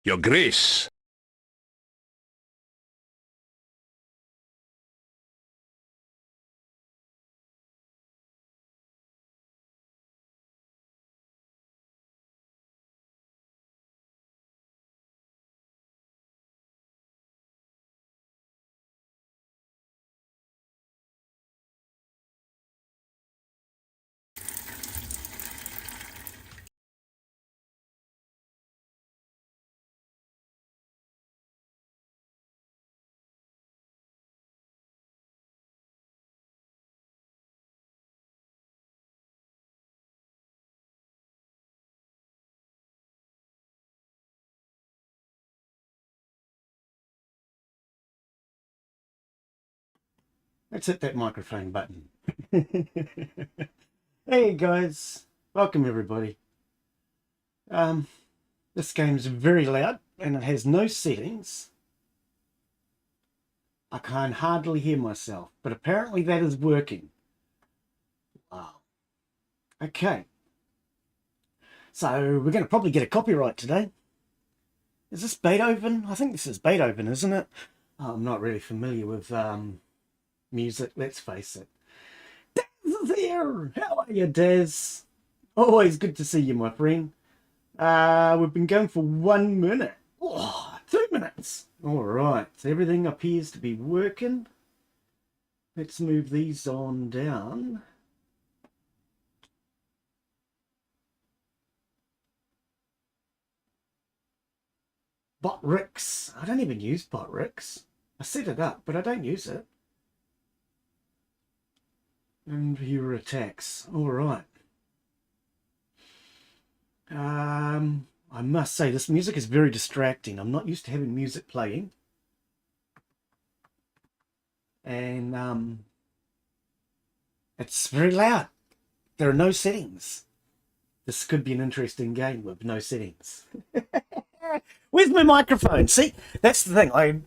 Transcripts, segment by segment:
Your Grace. Let's hit that microphone button. Hey guys, welcome everybody. This game's very loud and it has no settings. I can hardly hear myself, but apparently that is working. Wow. Okay. So we're going to probably get a copyright today. Is this Beethoven? I think this is Beethoven, isn't it? Oh, I'm not really familiar with music, let's face it. Daz is here! How are you, Daz? Always good to see you, my friend. We've been going for 1 minute. Oh, 2 minutes. All right, so everything appears to be working. Let's move these on down. Botrix. I don't even use Botrix. I set it up, but I don't use it. And viewer attacks. All right. I must say this music is very distracting. I'm not used to having music playing. And it's very loud. There are no settings. This could be an interesting game with no settings. Where's my microphone? See, that's the thing.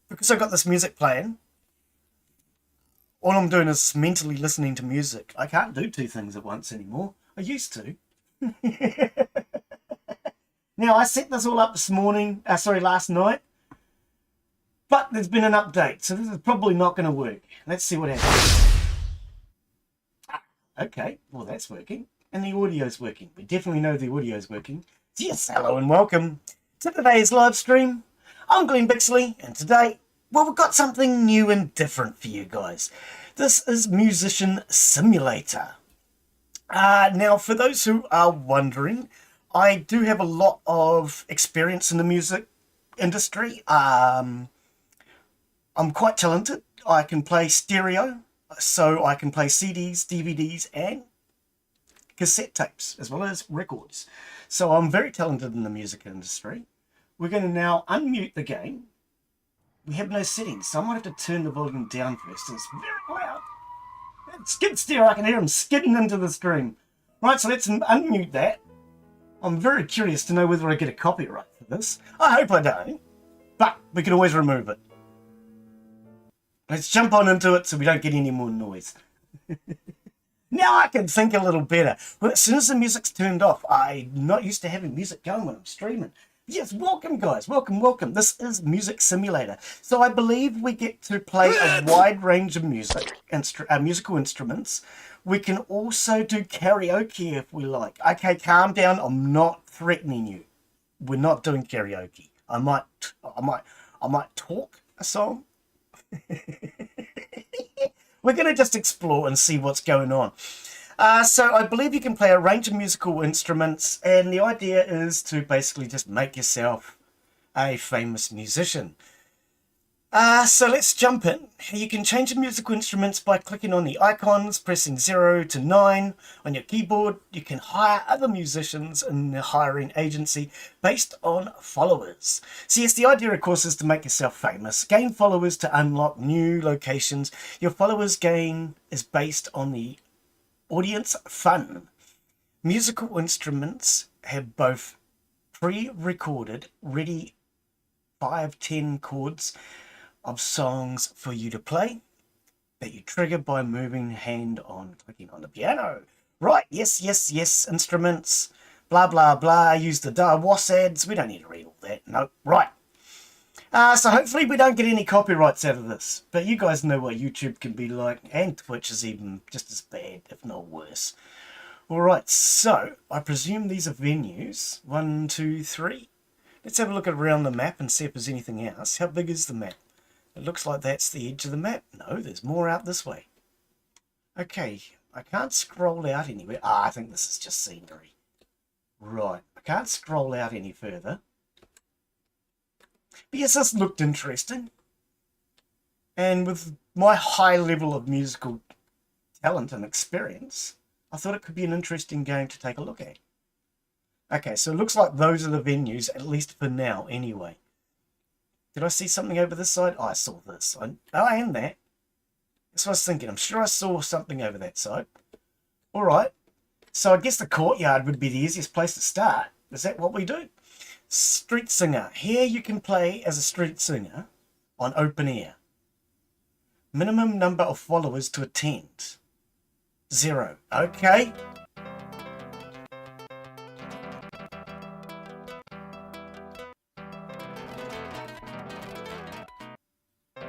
Because I've got this music playing, all I'm doing is mentally listening to music. I can't do two things at once anymore. I used to. Now, I set this all up last night, but there's been an update, so this is probably not going to work. Let's see what happens. Okay, well, that's working, and the audio's working. We definitely know the audio's working. Yes, hello and welcome to today's live stream. I'm Glen Bixley, and today, well, we've got something new and different for you guys. This is Musician Simulator. Now, for those who are wondering, I do have a lot of experience in the music industry. I'm quite talented. I can play stereo, so I can play CDs, DVDs, and cassette tapes, as well as records. So I'm very talented in the music industry. We're going to now unmute the game. We have no settings, so I might have to turn the volume down first. It's very loud. Skid steer, I can hear him skidding into the stream. Right, so let's unmute that. I'm very curious to know whether I get a copyright for this. I hope I don't, but we can always remove it. Let's jump on into it so we don't get any more noise. Now I can think a little better. Well, as soon as the music's turned off, I'm not used to having music going when I'm streaming. Yes, welcome guys, welcome, welcome. This is Music Simulator. So I believe we get to play a wide range of musical instruments. We can also do karaoke if we like. Okay, calm down, I'm not threatening you. We're not doing karaoke. I might talk a song. We're going to just explore and see what's going on. So I believe you can play a range of musical instruments, and the idea is to basically just make yourself a famous musician. So let's jump in. You can change the musical instruments by clicking on the icons, pressing 0 to 9 on your keyboard. You can hire other musicians in the hiring agency based on followers. So yes, the idea of course is to make yourself famous. Gain followers to unlock new locations. Your followers gain is based on the audience fun. Musical instruments have both pre-recorded, ready 5-10 chords of songs for you to play that you trigger by moving hand on clicking on the piano. Right, yes, instruments, blah, blah, blah, use the WAS ads. We don't need to read all that. No, right. So hopefully we don't get any copyrights out of this. But you guys know what YouTube can be like, and Twitch is even just as bad, if not worse. Alright, so I presume these are venues. 1, 2, 3. Let's have a look around the map and see if there's anything else. How big is the map? It looks like that's the edge of the map. No, there's more out this way. Okay, I can't scroll out anywhere. I think this is just scenery. Right, I can't scroll out any further. But yes, this looked interesting. And with my high level of musical talent and experience, I thought it could be an interesting game to take a look at. Okay, so it looks like those are the venues, at least for now, anyway. Did I see something over this side? Oh, I saw this. And that. That's what I was thinking. I'm sure I saw something over that side. Alright. So I guess the courtyard would be the easiest place to start. Is that what we do? Street singer. Here you can play as a street singer on open air. Minimum number of followers to attend. 0. Okay.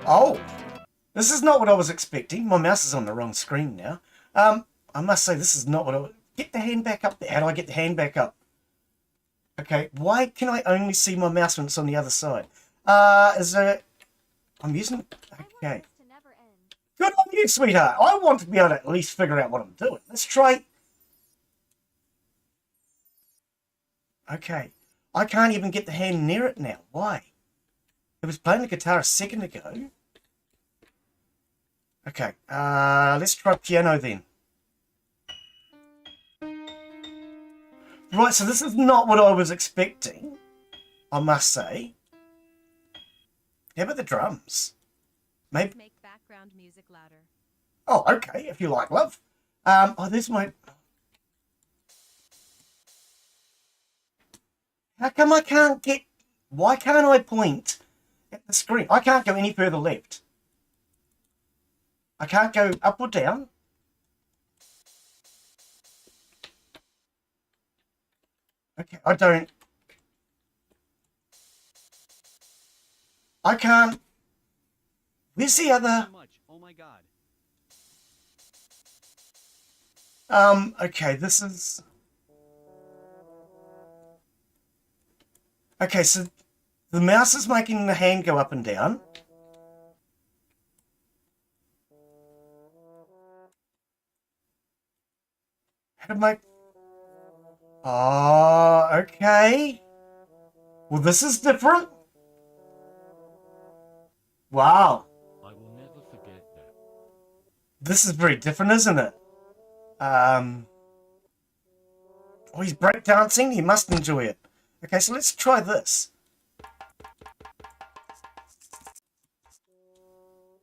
Oh. This is not what I was expecting. My mouse is on the wrong screen now. I must say this is not what I... Get the hand back up there. How do I get the hand back up? Okay, why can I only see my mouse when it's on the other side? Is there... I'm using... Okay. Good on you, sweetheart. I want to be able to at least figure out what I'm doing. Let's try... Okay. I can't even get the hand near it now. Why? It was playing the guitar a second ago. Okay, let's try piano then. Right, so this is not what I was expecting, I must say. How about the drums? Maybe. Make background music louder. Oh, okay, if you like, love. Oh, there's my... How come I can't get... Why can't I point at the screen? I can't go any further left. I can't go up or down. Okay, I can't. Where's the other? Oh my God. Okay, this is... Okay, so the mouse is making the hand go up and down. How to make... Oh, okay. Well, this is different. Wow. I will never forget that. This is very different, isn't it? Oh, he's breakdancing. He must enjoy it. Okay, so let's try this.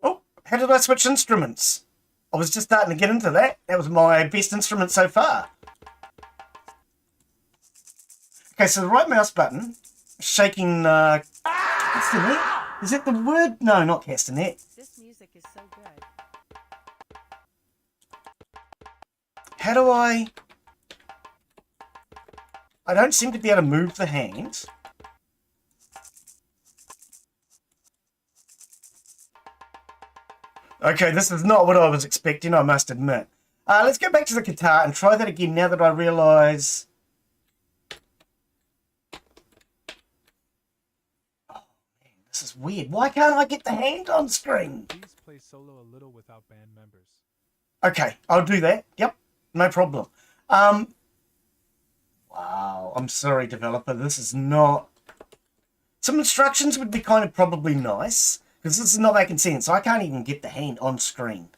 Oh, how did I switch instruments? I was just starting to get into that. That was my best instrument so far. Okay, so the right mouse button, shaking, castanet? Is that the word? No, not castanet. This music is so good. How do I don't seem to be able to move the hand. Okay, this is not what I was expecting, I must admit. Let's go back to the guitar and try that again now that I realise... Oh, man, this is weird. Why can't I get the hand on screen? Please play solo a little without band members. Okay, I'll do that. Yep, no problem. Wow, I'm sorry, developer. This is not... Some instructions would be kind of probably nice, because this is not making sense. I can't even get the hand on screen.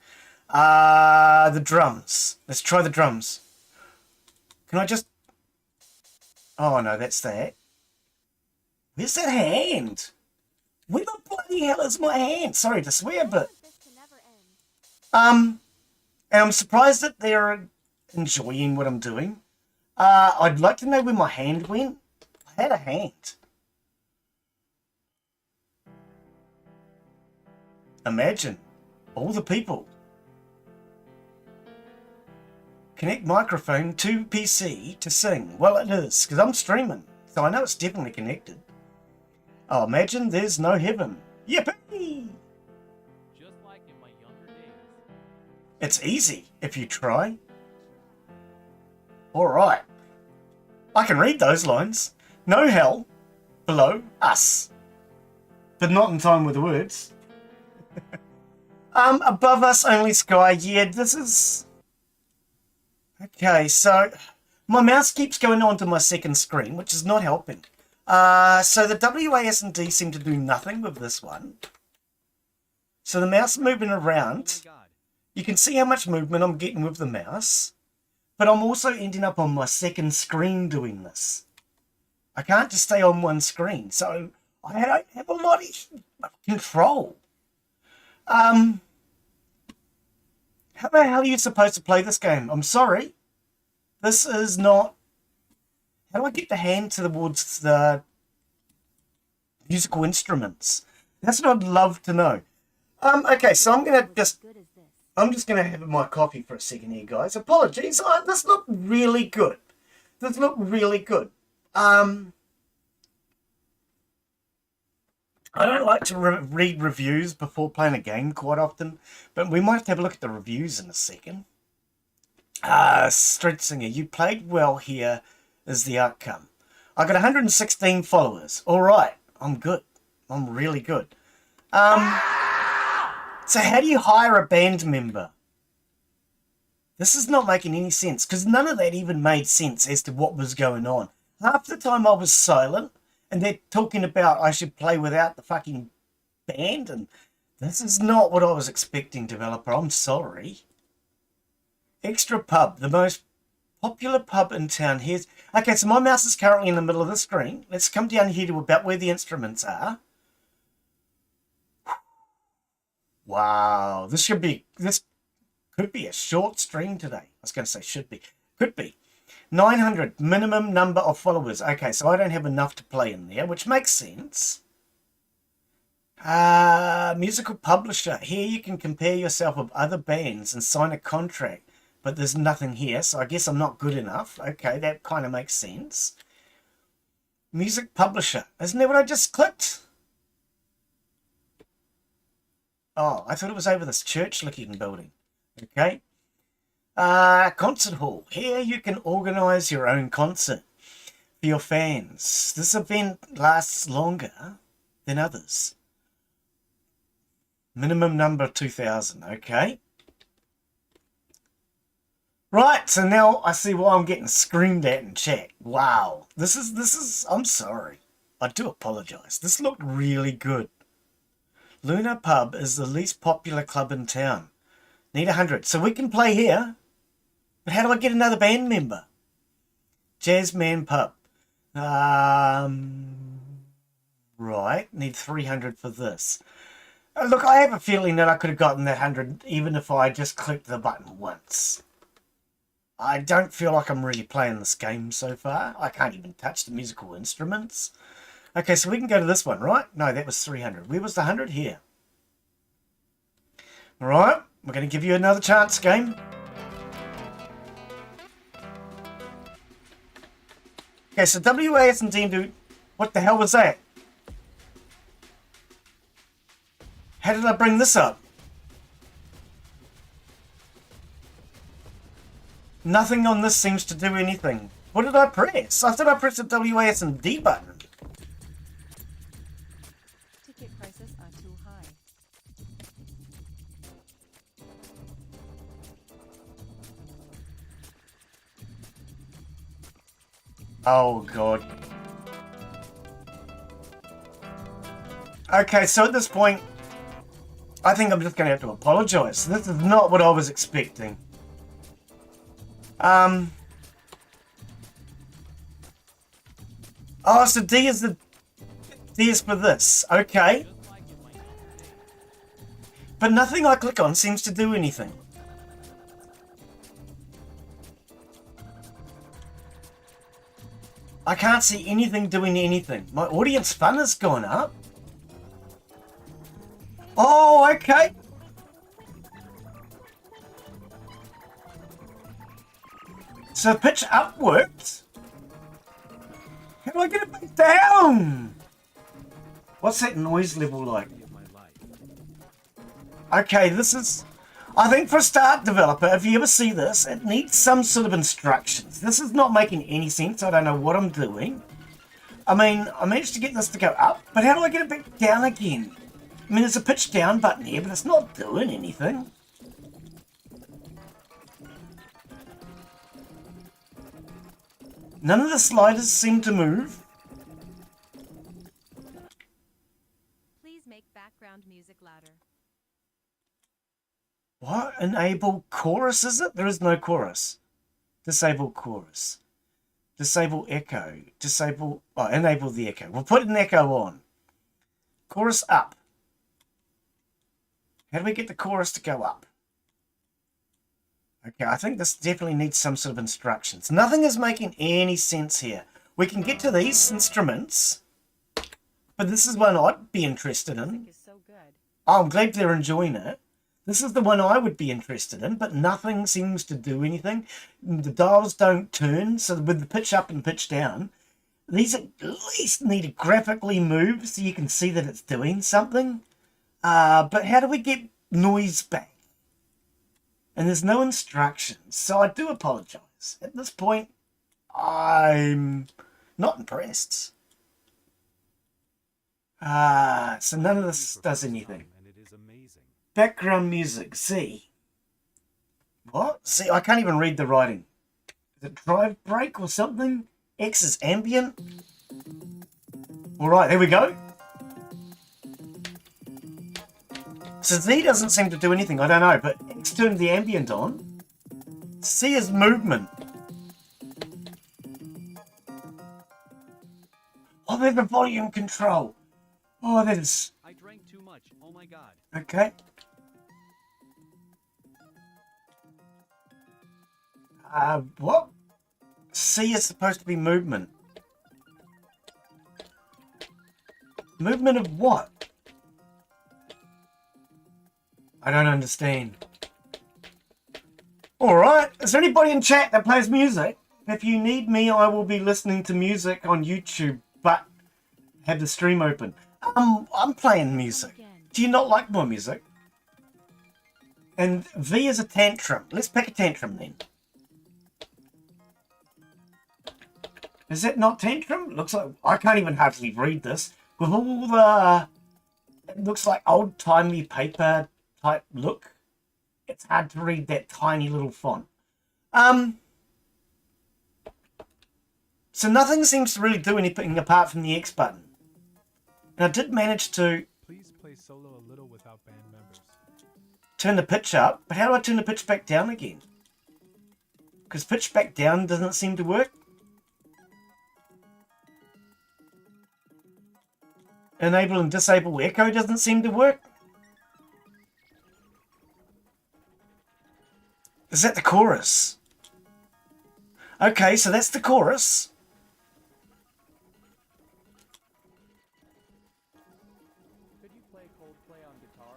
The drums. Let's try the drums. Can I just... Oh, no, that's that. Where's that hand? Where the bloody hell is my hand? Sorry to swear, but... And I'm surprised that they're enjoying what I'm doing. I'd like to know where my hand went. I had a hand. Imagine all the people Connect microphone to PC to sing. Well, it is, because I'm streaming, so I know it's definitely connected. Oh, imagine there's no heaven. Yippee! Just like in my younger days. It's easy if you try. Alright. I can read those lines. No hell below us. But not in time with the words. Above us only sky. Yeah, this is... Okay, so my mouse keeps going on to my second screen, which is not helping. So the W, A, S, and D seem to do nothing with this one. So the mouse moving around, Oh my God. you can see how much movement I'm getting with the mouse, but I'm also ending up on my second screen doing this. I can't just stay on one screen, so I don't have a lot of control. How the hell are you supposed to play this game? I'm sorry. This is not... How do I get the hand towards the musical instruments? That's what I'd love to know. Okay, so I'm just gonna have my coffee for a second here, guys. Apologies. This looked really good. This looked really good. I don't like to read reviews before playing a game quite often, but we might have to have a look at the reviews in a second. Street Singer, you played well here is the outcome. I got 116 followers. All right, I'm good. I'm really good. So how do you hire a band member? This is not making any sense, because none of that even made sense as to what was going on. Half the time I was silent, and they're talking about I should play without the fucking band, and this is not what I was expecting, developer. I'm sorry. Extra pub, the most popular pub in town. Here's... Okay, so my mouse is currently in the middle of the screen. Let's come down here to about where the instruments are. Wow, this could be a short stream today. I was going to say should be. Could be. 900 minimum number of followers. Okay, so I don't have enough to play in there, which makes sense. Musical publisher. Here you can compare yourself with other bands and sign a contract, but there's nothing here, so I guess I'm not good enough. Okay, that kind of makes sense. Music publisher. Isn't that what I just clicked? Oh, I thought it was over this church-looking building. Okay. Concert hall. Here you can organise your own concert for your fans. This event lasts longer than others. Minimum number 2,000. Okay. Right, so now I see why I'm getting screamed at in chat. Wow. This is, I'm sorry. I do apologise. This looked really good. Luna Pub is the least popular club in town. Need 100. So we can play here. But how do I get another band member? Jazzman Pub. Right. Need 300 for this. Look, I have a feeling that I could have gotten that 100 even if I just clicked the button once. I don't feel like I'm really playing this game so far. I can't even touch the musical instruments. Okay, so we can go to this one, right? No, that was 300. Where was the 100? Here. All right, we're going to give you another chance, game. Okay, so W, A, S, and D do... What the hell was that? How did I bring this up? Nothing on this seems to do anything. What did I press? I thought I pressed the W, A, S, and D button. Ticket prices are too high. Oh, God. Okay, so at this point, I think I'm just going to have to apologise. This is not what I was expecting. Oh, so D is for this. Okay. But nothing I click on seems to do anything. I can't see anything doing anything. My audience fun has gone up. Oh, okay. So the pitch up worked. How do I get it back down? What's that noise level like? Okay, this is... I think for a start developer, if you ever see this, it needs some sort of instructions. This is not making any sense. I don't know what I'm doing. I mean, I managed to get this to go up, but how do I get it back down again? I mean, there's a pitch down button here, but it's not doing anything. None of the sliders seem to move. Please make background music louder. What? Enable chorus, is it? There is no chorus. Disable chorus. Disable echo. Disable... Oh, enable the echo. We'll put an echo on. Chorus up. How do we get the chorus to go up? Okay, I think this definitely needs some sort of instructions. Nothing is making any sense here. We can get to these instruments, but this is one I'd be interested in. Music is so good. Oh, I'm glad they're enjoying it. This is the one I would be interested in, but nothing seems to do anything. The dials don't turn, so with the pitch up and pitch down, these at least need to graphically move so you can see that it's doing something. But how do we get noise back? And there's no instructions, so I do apologise. At this point, I'm not impressed. So none of this does anything. Background music, Z. What? Z, I can't even read the writing. Is it drive break or something? X is ambient. Alright, there we go. So Z doesn't seem to do anything, I don't know, but X turned the ambient on. C is movement. Oh, there's the volume control. Oh, that is... I drank too much. Oh my god. Okay. What? C is supposed to be movement. Movement of what? I don't understand. Alright, is there anybody in chat that plays music? If you need me, I will be listening to music on YouTube, but have the stream open. I'm playing music. Do you not like my music? And V is a tantrum. Let's pick a tantrum then. Is that not tantrum? Looks like... I can't even hardly read this. With all the... It looks like old-timey paper type look. It's hard to read that tiny little font. So nothing seems to really do anything apart from the X button. And I did manage to... Please play solo a little without band members. Turn the pitch up, but how do I turn the pitch back down again? Because pitch back down doesn't seem to work. Enable and disable echo doesn't seem to work. Is that the chorus? Okay, so that's the chorus. Could you play Coldplay on guitar?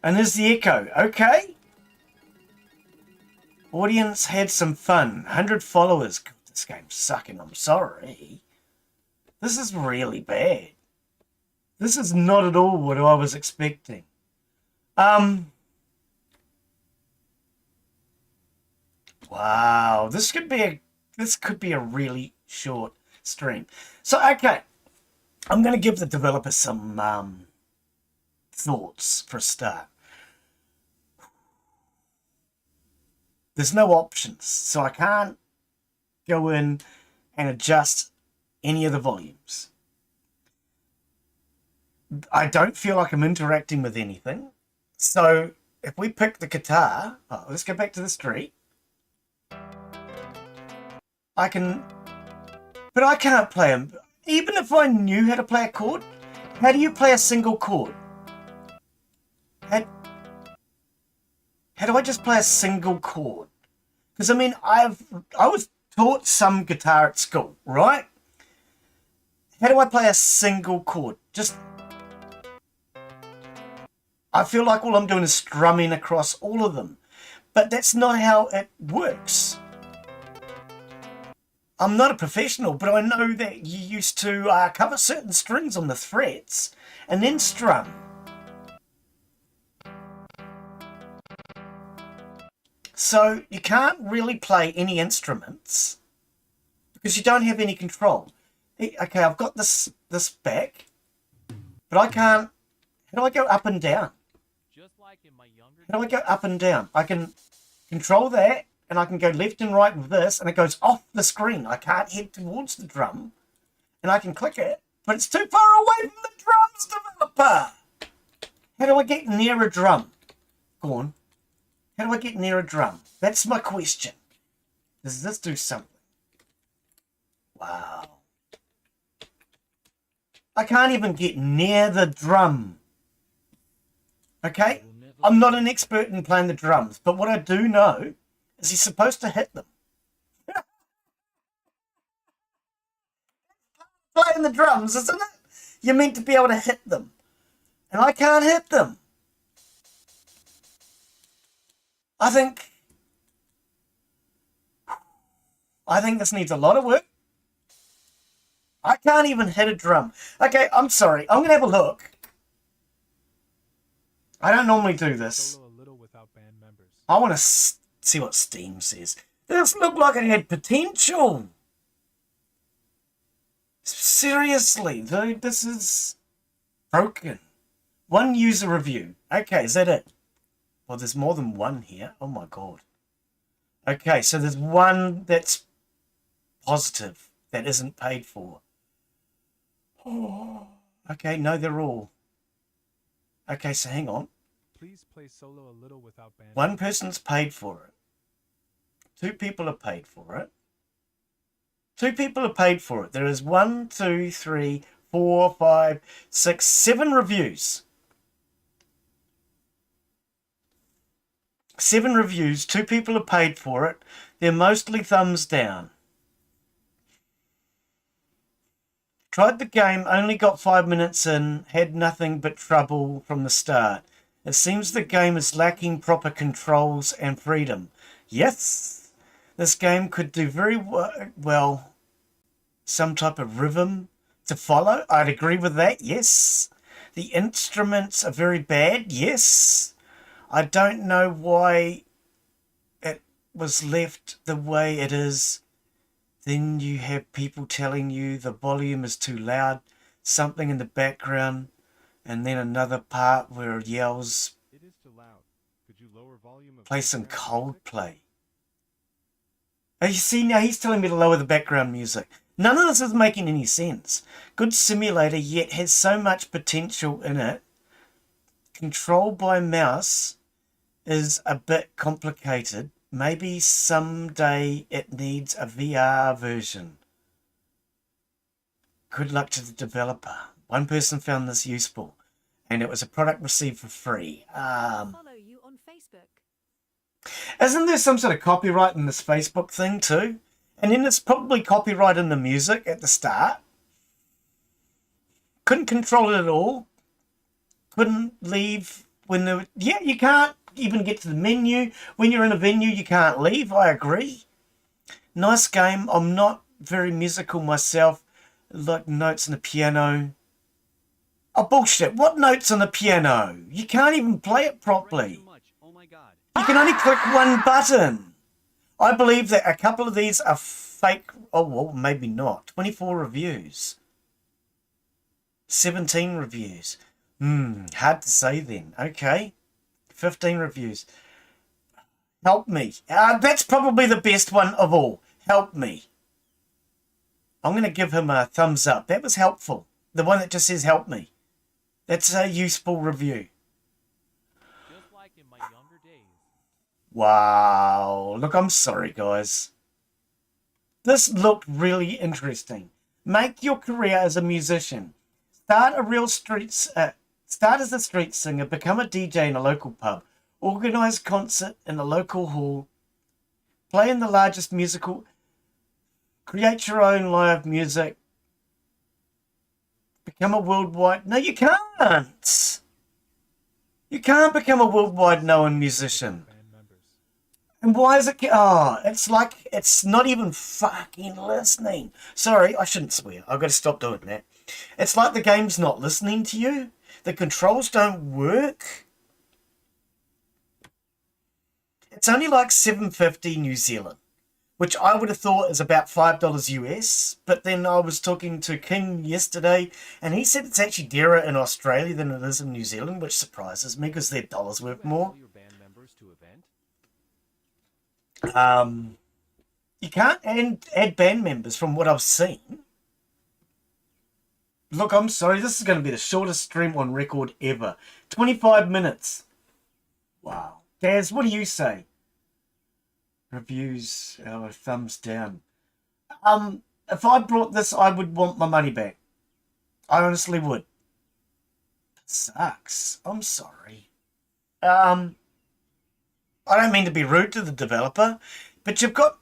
And there's the echo. Okay. Audience had some fun. 100 followers. God, this game's sucking. I'm sorry. This is really bad. This is not at all what I was expecting. Wow, this could be a really short stream. So okay, I'm going to give the developer some thoughts for a start. There's no options, so I can't go in and adjust any of the volumes. I don't feel like I'm interacting with anything. So if we pick the guitar, let's go back to the street. I can, but I can't play them. Even if I knew how to play a chord, how do you play a single chord? How do I just play a single chord? Because I mean, I was taught some guitar at school, right? How do I play a single chord? Just, I feel like all I'm doing is strumming across all of them. But that's not how it works. I'm not a professional, but I know that you used to cover certain strings on the frets and then strum. So you can't really play any instruments because you don't have any control. Okay, I've got this back, but I can't. How do I go up and down? Just like in my younger How do I go up and down? I can control that, and I can go left and right with this, and it goes off the screen. I can't head towards the drum, and I can click it, but it's too far away from the drums, developer. How do I get near a drum? Go on. How do I get near a drum? That's my question. Does this do something? Wow. I can't even get near the drum. Okay? I'm not an expert in playing the drums, but what I do know is he's supposed to hit them. Playing the drums, isn't it? You're meant to be able to hit them. And I can't hit them. I think this needs a lot of work. I can't even hit a drum. Okay, I'm sorry. I'm going to have a look. I don't normally do this. Solo a little without band members. I want to see what Steam says. This looked like it had potential. Seriously, dude, this is broken. One user review. Okay, is that it? Well, there's more than one here. Oh my god. Okay, so there's one that's positive that isn't paid for. Oh, okay, no, they're all. Okay, so hang on. Please play solo a little without band One members. person's paid for it. 2 people are paid for it. 2 people are paid for it. There is 1, 2, 3, 4, 5, 6, 7 reviews. 7 reviews. 2 people are paid for it. They're mostly thumbs down. Tried the game, only got 5 minutes in, had nothing but trouble from the start. It seems the game is lacking proper controls and freedom. Yes, this game could do very well some type of rhythm to follow. I'd agree with that, yes. The instruments are very bad, yes. I don't know why it was left the way it is. Then you have people telling you the volume is too loud, something in the background, and then another part where it yells, It is too loud. Could you lower volume of play some background music? Coldplay. Oh, you see, now he's telling me to lower the background music. None of this is making any sense. Good simulator, yet has so much potential in it. Control by mouse is a bit complicated. Maybe someday it needs a VR version. Good luck to the developer. One person found this useful, and it was a product received for free. Follow you on Facebook. Isn't there some sort of copyright in this Facebook thing too? And then it's probably copyright in the music at the start. Couldn't control it at all. Couldn't leave when there... Yeah, you can't even get to the menu. When you're in a venue, you can't leave. I agree. Nice game. I'm not very musical myself. Like notes on the piano. Oh, bullshit. What notes on the piano? You can't even play it properly. Too much. Oh my god. You can only click one button. I believe that a couple of these are fake. Oh, well, maybe not. 24 reviews. 17 reviews. Hard to say then. Okay. 15 reviews. Help me. That's probably the best one of all. Help me. I'm going to give him a thumbs up. That was helpful. The one that just says help me. That's a useful review. Just like in my younger days. Wow. Look, I'm sorry, guys. This looked really interesting. Make your career as a musician. Start as a street singer. Become a DJ in a local pub. Organise concert in a local hall. Play in the largest musical. Create your own live music. Become a worldwide... No, you can't. You can't become a worldwide known musician. Band members. And why is it... Oh, it's like it's not even fucking listening. Sorry, I shouldn't swear. I've got to stop doing that. It's like the game's not listening to you. The controls don't work. It's only like $7.50 New Zealand, which I would have thought is about $5 US. But then I was talking to King yesterday, and he said it's actually dearer in Australia than it is in New Zealand, which surprises me because their dollar's worth more. All your band members to event? You can't add band members from what I've seen. Look, I'm sorry, this is going to be the shortest stream on record ever. 25 minutes. Wow. Daz, what do you say? Reviews, thumbs down. If I brought this, I would want my money back. I honestly would. It sucks. I'm sorry. I don't mean to be rude to the developer, but you've got...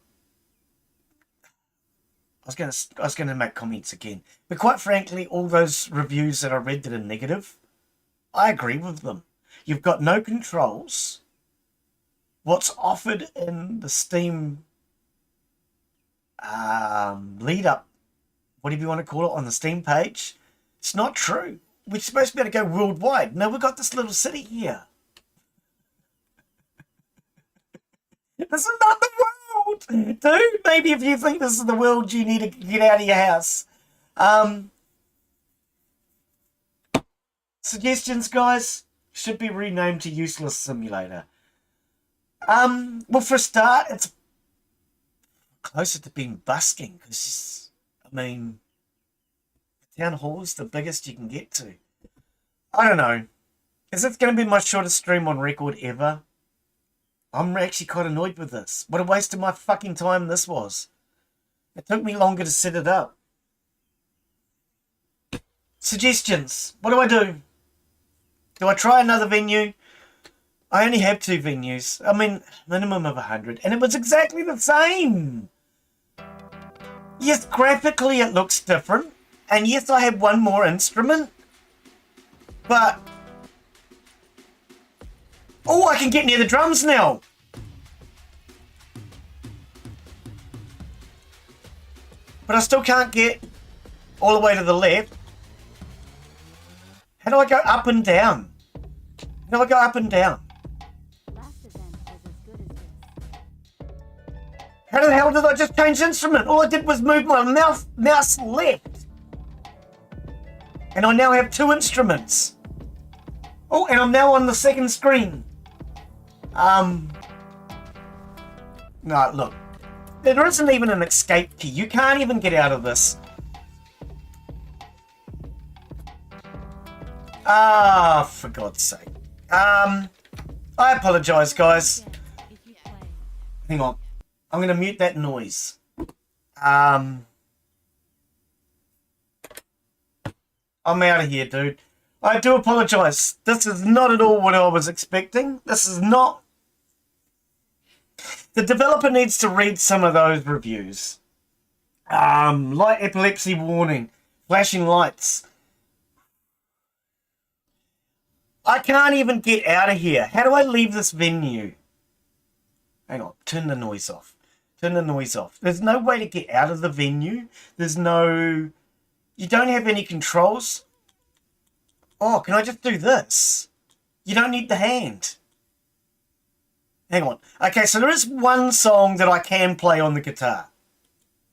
I was gonna make comments again, but quite frankly, all those reviews that I read that are negative, I agree with them. You've got no controls. What's offered in the Steam lead up, whatever you want to call it, on the Steam page, it's not true. We're supposed to be able to go worldwide. No, we've got this little city here. This is not the world, dude. Maybe if you think this is the world, you need to get out of your house. Suggestions, guys, should be renamed to Useless Simulator. Well, for a start, it's closer to being busking because, I mean, the town hall is the biggest you can get to. I don't know. Is it going to be my shortest stream on record ever? I'm actually quite annoyed with this. What a waste of my fucking time this was. It took me longer to set it up. Suggestions. What do I do? Do I try another venue? I only have 2 venues. I mean, minimum of 100. And it was exactly the same. Yes, graphically it looks different. And yes, I have one more instrument. But... oh, I can get near the drums now. But I still can't get all the way to the left. How do I go up and down? How do I go up and down? How the hell did I just change instrument? All I did was move my mouse left. And I now have 2 instruments. Oh, and I'm now on the second screen. No, look. There isn't even an escape key. You can't even get out of this. For God's sake. I apologise, guys. Hang on. I'm going to mute that noise. I'm out of here, dude. I do apologise. This is not at all what I was expecting. This is not... The developer needs to read some of those reviews. Light epilepsy warning. Flashing lights. I can't even get out of here. How do I leave this venue? Hang on. Turn the noise off. Turn the noise off. There's no way to get out of the venue. There's no... You don't have any controls. Oh, can I just do this? You don't need the hand. Hang on. Okay, so there is one song that I can play on the guitar.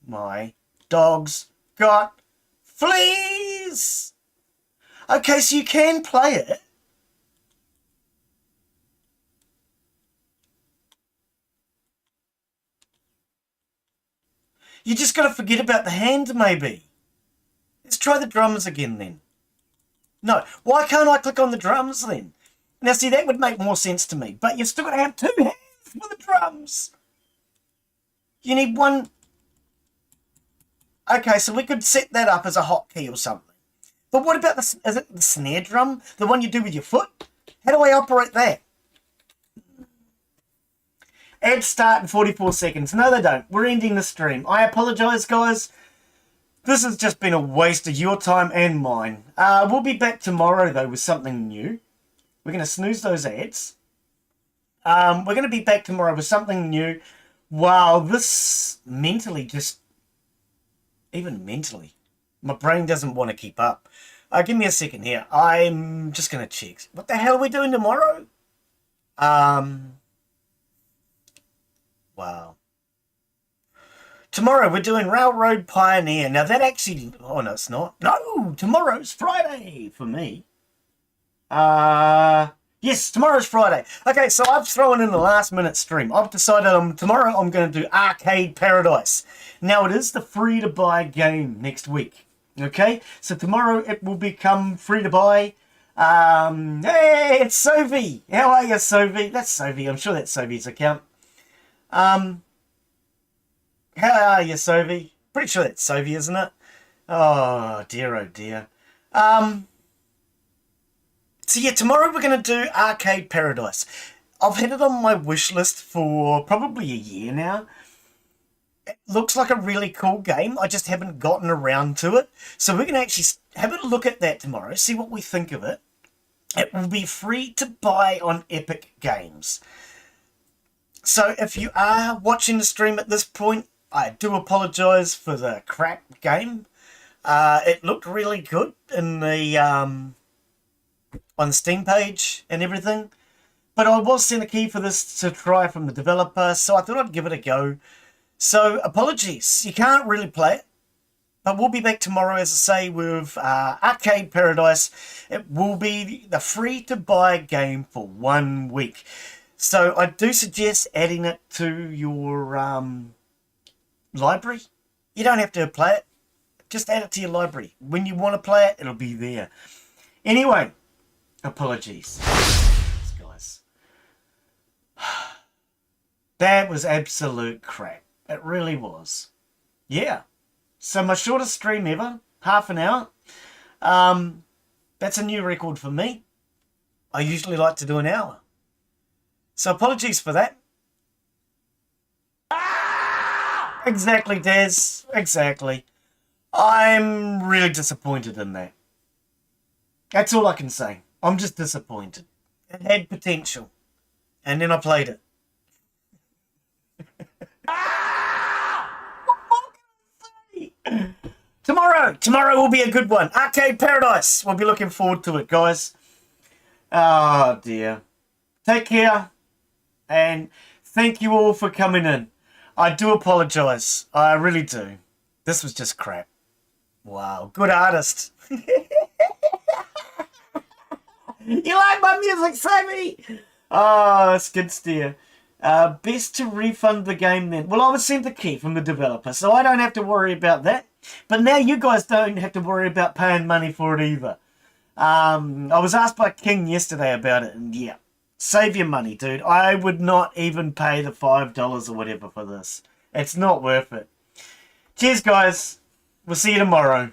My dog's got fleas. Okay, so you can play it. You just got to forget about the hand, maybe. Let's try the drums again, then. No, why can't I click on the drums, then? Now, see, that would make more sense to me. But you've still got to have 2 hands for the drums. You need one... Okay, so we could set that up as a hotkey or something. But what about the... Is it the snare drum? The one you do with your foot? How do I operate that? Add start in 44 seconds. No, they don't. We're ending the stream. I apologise, guys. This has just been a waste of your time and mine. We'll be back tomorrow, though, with something new. We're going to snooze those ads. We're going to be back tomorrow with something new. Wow, this mentally even mentally, my brain doesn't want to keep up. Give me a second here. I'm just going to check. What the hell are we doing tomorrow? Wow. Tomorrow we're doing Railroad Pioneer. Now that actually... Oh, no, it's not. No, tomorrow's Friday for me. Yes, tomorrow's Friday. Okay, so I've thrown in the last minute stream. I've decided tomorrow I'm going to do Arcade Paradise. Now it is the free to buy game next week. Okay, so tomorrow it will become free to buy. Hey, it's Sophie. How are you, Sophie? That's Sophie. I'm sure that's Sophie's account. How are you, Sophie? Pretty sure that's Sophie, isn't it? Oh dear, oh dear. So yeah, tomorrow we're going to do Arcade Paradise. I've had it on my wish list for probably a year now. It looks like a really cool game. I just haven't gotten around to it. So we're going to actually have a look at that tomorrow, see what we think of it. It will be free to buy on Epic Games. So if you are watching the stream at this point, I do apologise for the crap game. It looked really good in the on the Steam page and everything. But I was sent a key for this to try from the developer, so I thought I'd give it a go. So apologies, you can't really play it. But we'll be back tomorrow, as I say, with Arcade Paradise. It will be the free-to-buy game for 1 week. So I do suggest adding it to your library. You don't have to play it. Just add it to your library. When you want to play it, it'll be there. Anyway, apologies. Guys. That was absolute crap. It really was. Yeah. So my shortest stream ever, half an hour. That's a new record for me. I usually like to do an hour. So apologies for that. Exactly, Daz. Exactly. I'm really disappointed in that. That's all I can say. I'm just disappointed. It had potential. And then I played it. Tomorrow will be a good one. Arcade Paradise. We'll be looking forward to it, guys. Oh, dear. Take care. And thank you all for coming in. I do apologise. I really do. This was just crap. Wow. Good artist. You like my music, Sammy? Oh, that's good steer. Best to refund the game then. Well, I was sent the key from the developer, so I don't have to worry about that. But now you guys don't have to worry about paying money for it either. I was asked by King yesterday about it, and yeah, save your money, dude. I would not even pay the $5 or whatever for this. It's not worth it. Cheers, guys. We'll see you tomorrow.